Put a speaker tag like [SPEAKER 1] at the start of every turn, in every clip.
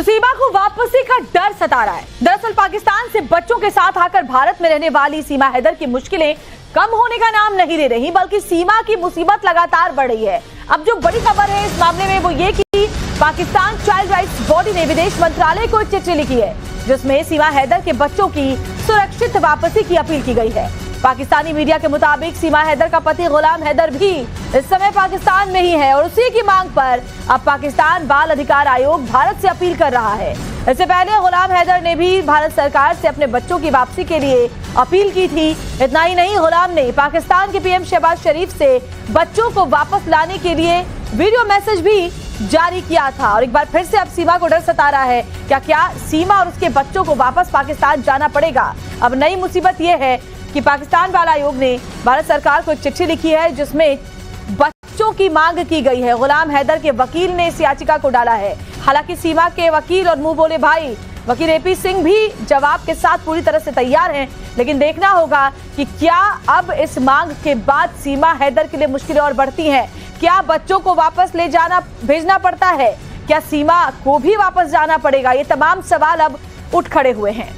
[SPEAKER 1] तो सीमा को वापसी का डर सता रहा है। दरअसल पाकिस्तान से बच्चों के साथ आकर भारत में रहने वाली सीमा हैदर की मुश्किलें कम होने का नाम नहीं ले रही, बल्कि सीमा की मुसीबत लगातार बढ़ रही है। अब जो बड़ी खबर है इस मामले में वो ये कि पाकिस्तान चाइल्ड राइट्स बॉडी ने विदेश मंत्रालय को एक चिट्ठी लिखी है, जिसमें सीमा हैदर के बच्चों की सुरक्षित वापसी की अपील की गई है। पाकिस्तानी मीडिया के मुताबिक सीमा हैदर का पति गुलाम हैदर भी इस समय पाकिस्तान में ही है और उसी की मांग पर अब पाकिस्तान बाल अधिकार आयोग भारत से अपील कर रहा है। इससे पहले गुलाम हैदर ने भी भारत सरकार से अपने बच्चों की वापसी के लिए अपील की थी। इतना ही नहीं, गुलाम ने पाकिस्तान के पीएम शहबाज शरीफ से बच्चों को वापस लाने के लिए वीडियो मैसेज भी जारी किया था। और एक बार फिर से अब सीमा को डर सता रहा है, क्या सीमा और उसके बच्चों को वापस पाकिस्तान जाना पड़ेगा। अब नई मुसीबत यह है कि पाकिस्तान बाल आयोग ने भारत सरकार को एक चिट्ठी लिखी है, जिसमें बच्चों की मांग की गई है। गुलाम हैदर के वकील ने इस याचिका को डाला है। हालांकि सीमा के वकील और मुंह बोले भाई वकील एपी सिंह भी जवाब के साथ पूरी तरह से तैयार हैं, लेकिन देखना होगा कि क्या अब इस मांग के बाद सीमा हैदर के लिए मुश्किलें और बढ़ती हैं। क्या बच्चों को वापस ले जाना भेजना पड़ता है, क्या सीमा को भी वापस जाना पड़ेगा, ये तमाम सवाल अब उठ खड़े हुए हैं।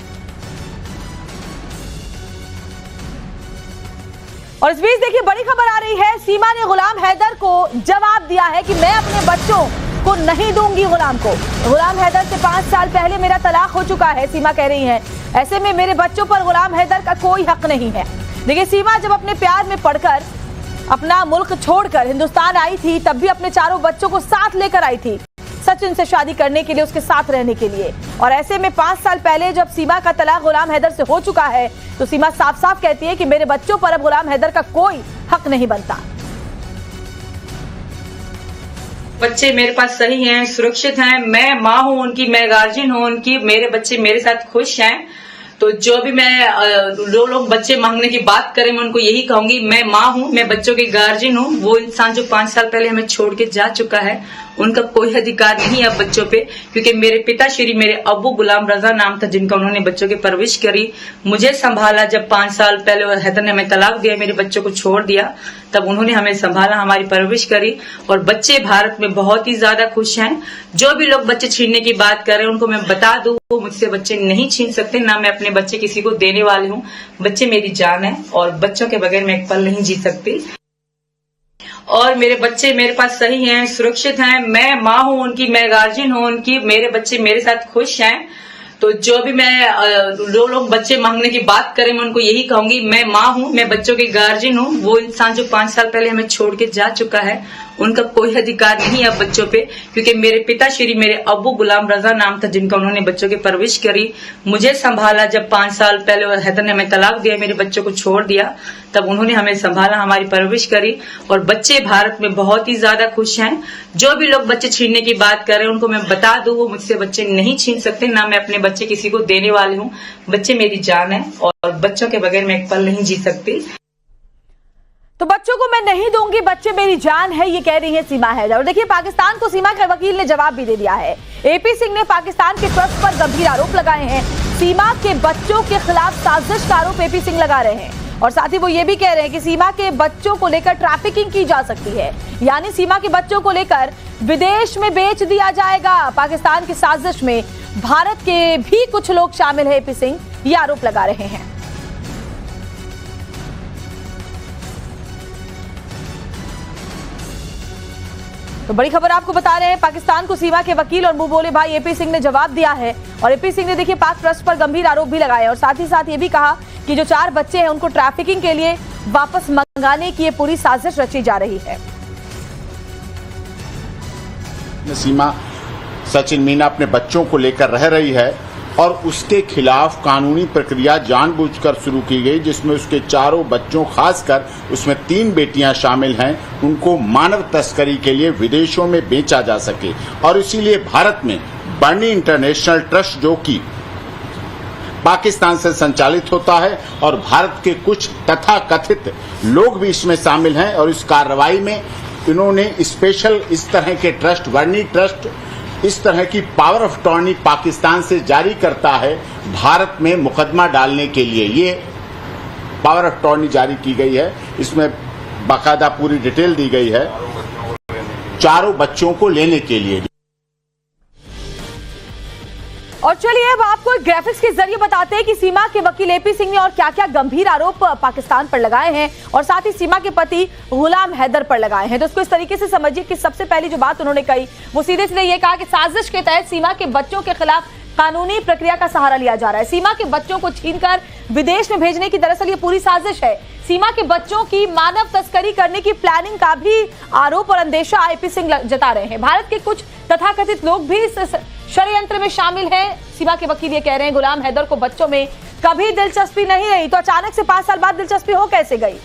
[SPEAKER 1] और इस बीच देखिए बड़ी खबर आ रही है, सीमा ने गुलाम हैदर को जवाब दिया है कि मैं अपने बच्चों को नहीं दूंगी गुलाम को। गुलाम हैदर से 5 साल पहले मेरा तलाक हो चुका है, सीमा कह रही है। ऐसे में मेरे बच्चों पर गुलाम हैदर का कोई हक नहीं है। देखिए सीमा जब अपने प्यार में पड़कर अपना मुल्क छोड़कर हिंदुस्तान आई थी, तब भी अपने चारों बच्चों को साथ लेकर आई थी सचिन से शादी करने के लिए, उसके साथ रहने के लिए। और ऐसे में 5 साल पहले जब सीमा का तलाक गुलाम हैदर से हो चुका है, तो सीमा साफ साफ कहती है कि मेरे बच्चों पर अब गुलाम हैदर का कोई हक नहीं बनता।
[SPEAKER 2] बच्चे मेरे पास सही हैं, सुरक्षित हैं, मैं माँ हूँ उनकी, मैं गार्जियन हूँ उनकी, मेरे बच्चे मेरे साथ खुश हैं। तो जो भी जो लोग बच्चे मांगने की बात करें, मैं उनको यही कहूंगी, मैं माँ हूँ, मैं बच्चों की गार्जियन हूँ। वो इंसान जो 5 साल पहले हमें छोड़ के जा चुका है, उनका कोई अधिकार नहीं है अब बच्चों पे, क्योंकि मेरे पिताश्री, मेरे अब्बू गुलाम रजा नाम था जिनका, उन्होंने बच्चों की परवरिश करी, मुझे संभाला। जब 5 साल पहले हैदर ने हमें तलाक दिया, मेरे बच्चों को छोड़ दिया, तब उन्होंने हमें संभाला, हमारी परवरिश करी। और बच्चे भारत में बहुत ही ज्यादा खुश हैं। जो भी लोग बच्चे छीनने की बात कर रहे हैं, उनको मैं बता दूं, वो मुझसे बच्चे नहीं छीन सकते, ना मैं अपने बच्चे किसी को देने वाली हूँ। बच्चे मेरी जान है और बच्चों के बगैर मैं एक पल नहीं जी सकती। और मेरे बच्चे मेरे पास सही हैं, सुरक्षित हैं, मैं माँ हूँ उनकी, मैं गार्जियन हूँ उनकी, मेरे बच्चे मेरे साथ खुश हैं। तो जो भी जो लोग बच्चे मांगने की बात करें, मैं उनको यही कहूंगी, मैं माँ हूँ, मैं बच्चों की गार्जियन हूँ। वो इंसान जो 5 साल पहले हमें छोड़ के जा चुका है, उनका कोई अधिकार नहीं है अब बच्चों पे, क्योंकि मेरे पिताश्री, मेरे अब्बू गुलाम रजा नाम था जिनका, उन्होंने बच्चों की परवरिश करी, मुझे संभाला। जब 5 साल पहले हैदर ने हमें तलाक दिया, मेरे बच्चों को छोड़ दिया, तब उन्होंने हमें संभाला, हमारी परवरिश करी। और बच्चे भारत में बहुत ही ज्यादा खुश हैं। जो भी लोग बच्चे छीनने की बात कर रहे हैं, उनको मैं बता दूं, वो मुझसे बच्चे नहीं छीन सकते, ना मैं अपने बच्चे किसी को देने वाली हूँ। बच्चे मेरी जान है और बच्चों के बगैर मैं एक पल नहीं जी सकती।
[SPEAKER 1] तो बच्चों को मैं नहीं दूंगी, बच्चे मेरी जान है, ये कह रही है सीमा हैदर। और देखिए पाकिस्तान को सीमा के वकील ने जवाब भी दे दिया है। एपी सिंह ने पाकिस्तान के ट्रस्ट पर गंभीर आरोप लगाए हैं। सीमा के बच्चों के खिलाफ साजिश का आरोप एपी सिंह लगा रहे हैं। और साथ ही वो ये भी कह रहे हैं कि सीमा के बच्चों को लेकर ट्रैफिकिंग की जा सकती है, यानी सीमा के बच्चों को लेकर विदेश में बेच दिया जाएगा। पाकिस्तान की साजिश में भारत के भी कुछ लोग शामिल है, एपी सिंह ये आरोप लगा रहे हैं। तो बड़ी खबर आपको बता रहे हैं, पाकिस्तान को सीमा के वकील और मुंह बोले भाई एपी सिंह ने जवाब दिया है। और एपी सिंह ने देखिए पाक ट्रस्ट पर गंभीर आरोप भी लगाए और साथ ही साथ ये भी कहा कि जो 4 बच्चे हैं उनको ट्रैफिकिंग के लिए वापस मंगाने की ये पूरी साजिश रची जा रही है।
[SPEAKER 3] सीमा सचिन मीना अपने बच्चों को लेकर रह रही है और उसके खिलाफ कानूनी प्रक्रिया जानबूझकर शुरू की गई, जिसमें उसके 4 बच्चों, खासकर उसमें 3 बेटियां शामिल हैं, उनको मानव तस्करी के लिए विदेशों में बेचा जा सके। और इसीलिए भारत में बर्नी इंटरनेशनल ट्रस्ट, जो कि पाकिस्तान से संचालित होता है, और भारत के कुछ तथाकथित लोग भी इसमें शामिल हैं। और इस कार्रवाई में इन्होंने स्पेशल इस तरह के ट्रस्ट, बर्नी ट्रस्ट, इस तरह की पावर ऑफ अटॉर्नी पाकिस्तान से जारी करता है भारत में मुकदमा डालने के लिए। ये पावर ऑफ अटॉर्नी जारी की गई है, इसमें बाकायदा पूरी डिटेल दी गई है 4 बच्चों को लेने के लिए।
[SPEAKER 1] और चलिए अब आपको एक ग्राफिक्स के जरिए बताते हैं कि सीमा के वकील एपी सिंह ने और क्या क्या गंभीर आरोप पाकिस्तान पर लगाए हैं और साथ ही सीमा के पति गुलाम हैदर पर लगाए हैं। तो इसको इस तरीके से समझिए कि सबसे पहली जो बात उन्होंने कही वो सीधे सीधे ये कहा कि साजिश के तहत सीमा के बच्चों के खिलाफ कानूनी प्रक्रिया का सहारा लिया जा रहा है। सीमा के बच्चों को छीनकर विदेश में भेजने की दरअसल ये पूरी साजिश है। सीमा के बच्चों की मानव तस्करी करने की प्लानिंग का भी आरोप और अंदेशा एपी सिंह जता रहे हैं। भारत के कुछ तथाकथित लोग भी इस षड्यंत्र में शामिल हैं। सीमा के वकील ये कह रहे हैं गुलाम हैदर को बच्चों में कभी दिलचस्पी नहीं रही, तो अचानक से 5 साल बाद दिलचस्पी हो कैसे गई।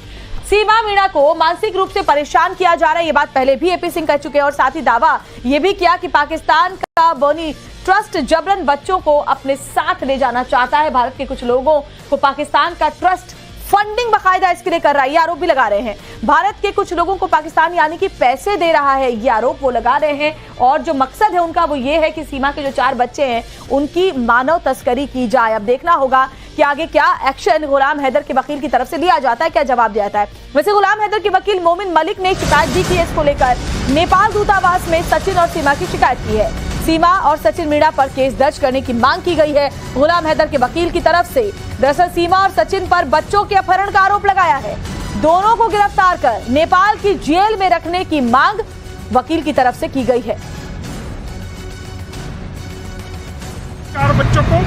[SPEAKER 1] सीमा मीणा को मानसिक रूप से परेशान किया जा रहा है, ये बात पहले भी एपी सिंह कह चुके हैं और साथ ही दावा ये भी किया कि पाकिस्तान का बनी ट्रस्ट जबरन बच्चों को अपने साथ ले जाना चाहता है। भारत के कुछ लोगों को पाकिस्तान का ट्रस्ट फंडिंग बकायदा इसके लिए कर रहा है, ये आरोप भी लगा रहे हैं। भारत के कुछ लोगों को पाकिस्तान यानी कि पैसे दे रहा है, ये आरोप वो लगा रहे हैं और जो मकसद है उनका वो ये है कि सीमा के जो 4 बच्चे हैं उनकी मानव तस्करी की जाए। अब देखना होगा कि आगे क्या एक्शन गुलाम हैदर के वकील की तरफ से लिया जाता है, क्या जवाब दिया जाता है। वैसे गुलाम हैदर के वकील मोमिन मलिक ने शिकायत भी की है इसको लेकर। नेपाल दूतावास में सचिन और सीमा की शिकायत की है। सीमा और सचिन मीणा पर केस दर्ज करने की मांग की गई है गुलाम हैदर के वकील की तरफ से। दरअसल सीमा और सचिन पर बच्चों के अपहरण का आरोप लगाया है। दोनों को गिरफ्तार कर नेपाल की जेल में रखने की मांग वकील की तरफ से की गई है।
[SPEAKER 4] 4 बच्चों को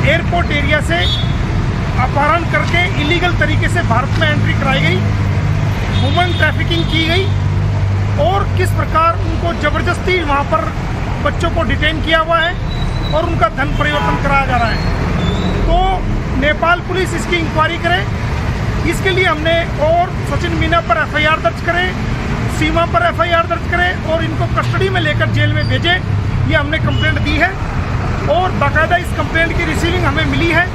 [SPEAKER 4] एयरपोर्ट एरिया से अपहरण करके इलीगल तरीके से भारत में एंट्री कराई गई, वुमन ट्रैफिकिंग की गई और किस प्रकार उनको जबरदस्ती वहां पर बच्चों को डिटेन किया हुआ है और उनका धन परिवर्तन कराया जा रहा है। तो नेपाल पुलिस इसकी इंक्वायरी करे, इसके लिए हमने और सचिन मीणा पर एफआईआर दर्ज करें, सीमा पर एफआईआर दर्ज करें और इनको कस्टडी में लेकर जेल में भेजें, ये हमने कंप्लेंट दी है और बाकायदा इस कंप्लेंट की रिसीविंग हमें मिली है।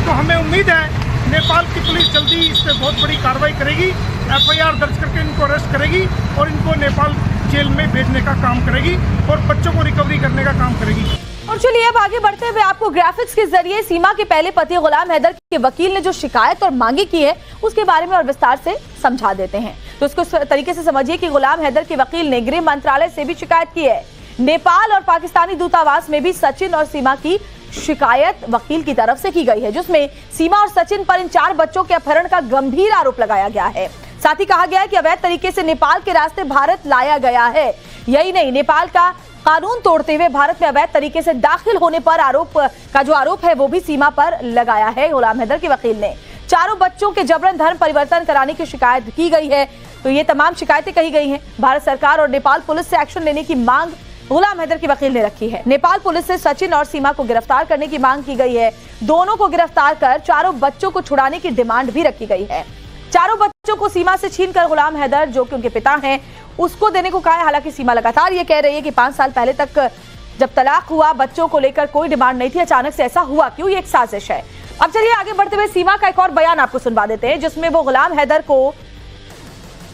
[SPEAKER 4] तो हमें उम्मीद है नेपाल की पुलिस जल्दी इस पर बहुत बड़ी कार्रवाई करेगी, एफआईआर दर्ज करके इनको अरेस्ट करेगी और इनको नेपाल जेल में भेजने का काम करेगी और बच्चों को रिकवरी करने का काम करेगी।
[SPEAKER 1] और चलिए अब आगे बढ़ते हुए आपको ग्राफिक्स के जरिए सीमा के पहले पति गुलाम हैदर के वकील ने जो शिकायत और मांगी की है उसके बारे में और विस्तार से समझा देते हैं। तो इसको इस तरीके से समझिए कि गुलाम हैदर के वकील ने गृह मंत्रालय से भी शिकायत की है। नेपाल और पाकिस्तानी दूतावास में भी सचिन और सीमा की शिकायत वकील की तरफ से की गई है, जिसमें सीमा और सचिन पर इन 4 बच्चों के अपहरण का गंभीर आरोप लगाया गया है। साथ ही कहा गया है कि अवैध तरीके से नेपाल के रास्ते भारत लाया गया है। यही नहीं, नेपाल का कानून तोड़ते हुए भारत में अवैध तरीके से दाखिल होने पर आरोप है वो भी सीमा पर लगाया है गुलाम हैदर के वकील ने। 4 बच्चों के जबरन धर्म परिवर्तन कराने की शिकायत की गई है। तो ये तमाम शिकायतें कही गई हैं। भारत सरकार और नेपाल पुलिस से एक्शन लेने की मांग गुलाम हैदर के वकील ने रखी है। नेपाल पुलिस से सचिन और सीमा को गिरफ्तार करने की मांग की गई है। दोनों को गिरफ्तार कर 4 बच्चों को छुड़ाने की डिमांड भी रखी गई है। 4 बच्चों को सीमा से छीनकर गुलाम हैदर जो कि उनके पिता हैं उसको देने को कहा है। हालांकि सीमा लगातार ये कह रही है कि 5 साल पहले तक जब तलाक हुआ बच्चों को लेकर कोई डिमांड नहीं थी, अचानक से ऐसा हुआ क्यों, ये एक साजिश है। अब चलिए आगे बढ़ते हुए सीमा का एक और बयान आपको सुनवा देते हैं जिसमें वो गुलाम हैदर को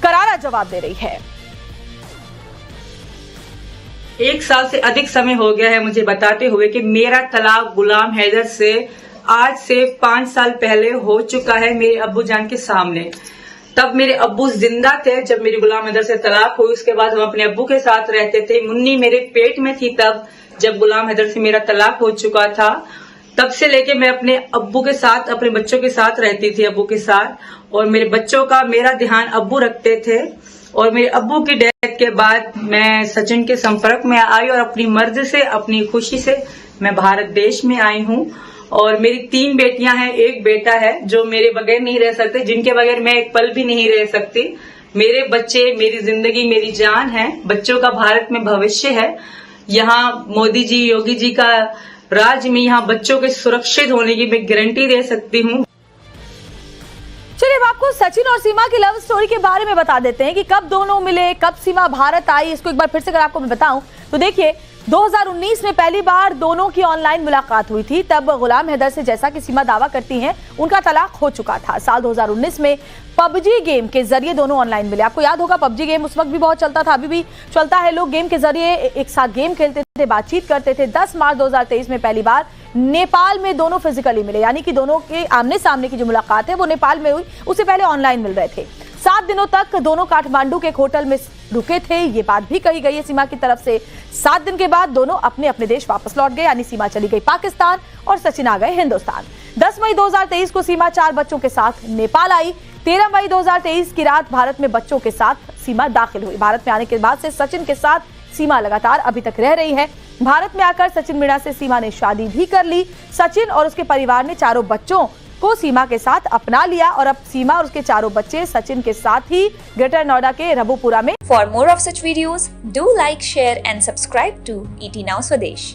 [SPEAKER 1] करारा जवाब दे रही है।
[SPEAKER 2] 1 साल से अधिक समय हो गया है मुझे बताते हुए कि मेरा तलाक गुलाम हैदर से आज से 5 साल पहले हो चुका है मेरे अब्बू जान के सामने। तब मेरे अब्बू जिंदा थे जब मेरी गुलाम हैदर से तलाक हुई। उसके बाद हम अपने अब्बू के साथ रहते थे। मुन्नी मेरे पेट में थी तब जब गुलाम हैदर से मेरा तलाक हो चुका था। तब से लेके मैं अपने अब्बू के साथ अपने बच्चों के साथ रहती थी, अब्बू के साथ, और मेरे बच्चों का मेरा ध्यान अब्बू रखते थे। और मेरे अब्बू की डेथ के बाद मैं सचिन के संपर्क में आई और अपनी मर्जी से अपनी खुशी से मैं भारत देश में आई हूँ। और मेरी 3 बेटियां हैं, 1 बेटा है जो मेरे बगैर नहीं रह सकते, जिनके बगैर मैं एक पल भी नहीं रह सकती। मेरे बच्चे मेरी जिंदगी मेरी जान है। बच्चों का भारत में भविष्य है। यहाँ मोदी जी योगी जी का राज में यहाँ बच्चों के सुरक्षित होने की मैं गारंटी दे सकती हूँ।
[SPEAKER 1] चलिए अब आपको सचिन और सीमा की लव स्टोरी के बारे में बता देते हैं कि कब दोनों मिले, कब सीमा भारत आई। इसको एक बार फिर से अगर आपको मैं बताऊं तो देखिए 2019 में पहली बार दोनों की ऑनलाइन मुलाकात हुई थी। तब गुलाम हैदर से, जैसा कि सीमा दावा करती हैं, उनका तलाक हो चुका था। साल 2019 में पबजी गेम के जरिए दोनों ऑनलाइन मिले। आपको याद होगा पबजी गेम उस वक्त भी बहुत चलता था, अभी भी चलता है। लोग गेम के जरिए एक साथ गेम खेलते थे, बातचीत करते थे। 10 मार्च 2023 में पहली बार नेपाल में दोनों फिजिकली मिले, यानी कि दोनों के आमने सामने की जो मुलाकात है वो नेपाल में हुई। उससे पहले ऑनलाइन मिल रहे थे। 7 दिनों तक दोनों काठमांडू के एक होटल में रुके थे। ये बात भी कही गई है सीमा की तरफ से। 7 दिन के बाद दोनों अपने अपने देश वापस लौट गए, यानी सीमा चली गई पाकिस्तान और सचिन आ गए हिंदुस्तान। 10 मई 2023 को सीमा 4 बच्चों के साथ नेपाल आई। 13 मई 2023 की रात भारत में बच्चों के साथ सीमा दाखिल हुई। भारत में आने के बाद से सचिन के साथ सीमा लगातार अभी तक रह रही है। भारत में आकर सचिन मीणा से सीमा ने शादी भी कर ली। सचिन और उसके परिवार ने चारों बच्चों को सीमा के साथ अपना लिया और अब सीमा और उसके चारों बच्चे सचिन के साथ ही ग्रेटर नोएडा के रबुपुरा में।
[SPEAKER 5] For more of such videos, do like, share and subscribe to ET Now Swadesh.